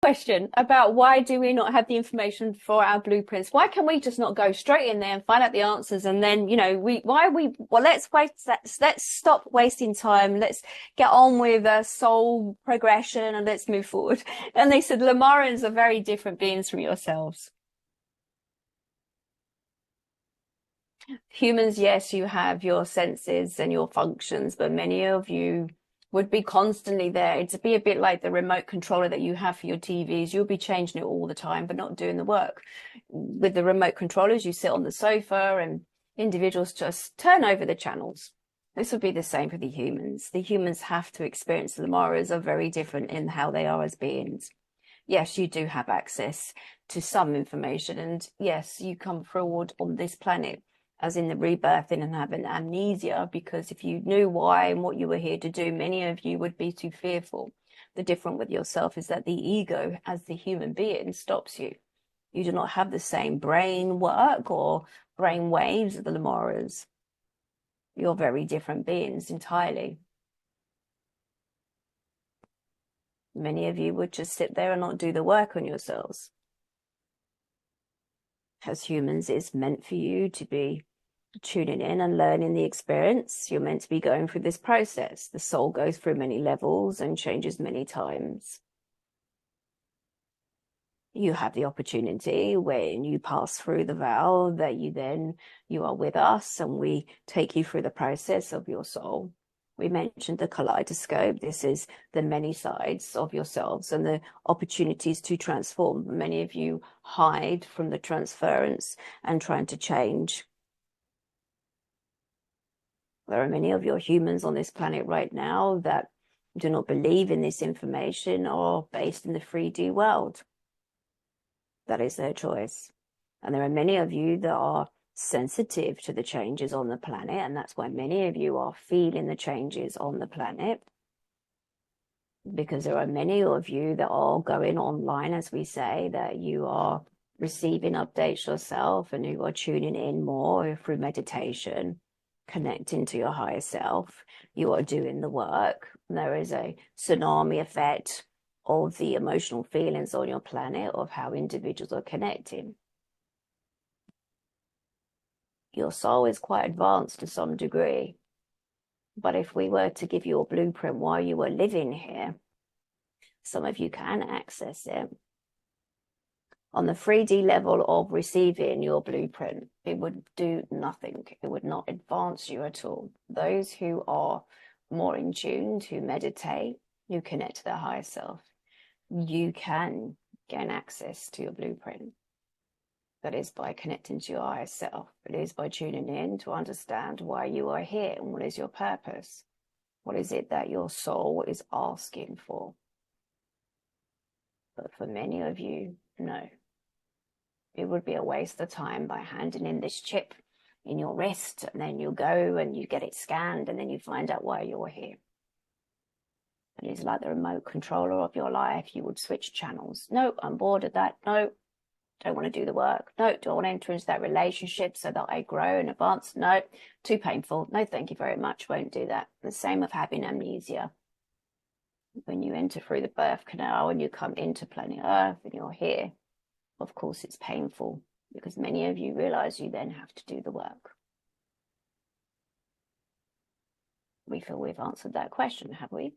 Question about why do we not have the information for our blueprints? Why can we just not go straight in there and find out the answers? And then, well, let's stop wasting time. Let's get on with soul progression and let's move forward. And they said, Lamarans are very different beings from yourselves. Humans, yes, you have your senses and your functions, but many of you would be constantly there. It'd be a bit like the remote controller that you have for your TVs. You'll be changing it all the time, but not doing the work. With the remote controllers, you sit on the sofa and individuals just turn over the channels. This would be the same for the humans. The humans have to experience the Lamaras are very different in how they are as beings. Yes, you do have access to some information, and yes, you come forward on this planet as in the rebirthing and having amnesia, because if you knew why and what you were here to do, many of you would be too fearful. The difference with yourself is that the ego, as the human being, stops you. You do not have the same brain work or brain waves of the Lamaras. You're very different beings entirely. Many of you would just sit there and not do the work on yourselves. As humans, it's meant for you to be tuning in and learning the experience. You're meant to be going through this process. The soul goes through many levels and changes many times. You have the opportunity when you pass through the vow that you are with us and we take you through the process of your soul. We mentioned the kaleidoscope. This is the many sides of yourselves and the opportunities to transform. Many of you hide from the transference and trying to change. There are many of your humans on this planet right now that do not believe in this information or based in the 3D world. That is their choice. And there are many of you that are sensitive to the changes on the planet, and that's why many of you are feeling the changes on the planet, because there are many of you that are going online, as we say, that you are receiving updates yourself and you are tuning in more through meditation, connecting to your higher self. You are doing the work. There is a tsunami effect of the emotional feelings on your planet of how individuals are connecting. Your soul is quite advanced to some degree, but if we were to give you a blueprint while you were living here, some of you can access it. On the 3D level of receiving your blueprint, it would do nothing. It would not advance you at all. Those who are more in tune, who meditate, who connect to their higher self, you can gain access to your blueprint. That is by connecting to your higher self. It is by tuning in to understand why you are here and what is your purpose. What is it that your soul is asking for? But for many of you, no. It would be a waste of time by handing in this chip in your wrist, and then you go and you get it scanned, and then you find out why you're here. It is like the remote controller of your life. You would switch channels. No, I'm bored of that. No, don't want to do the work. No, do I want to enter into that relationship so that I grow and advance? No, too painful. No, thank you very much. Won't do that. The same with having amnesia. When you enter through the birth canal and you come into planet Earth and you're here, of course it's painful because many of you realize you then have to do the work. We feel we've answered that question, have we?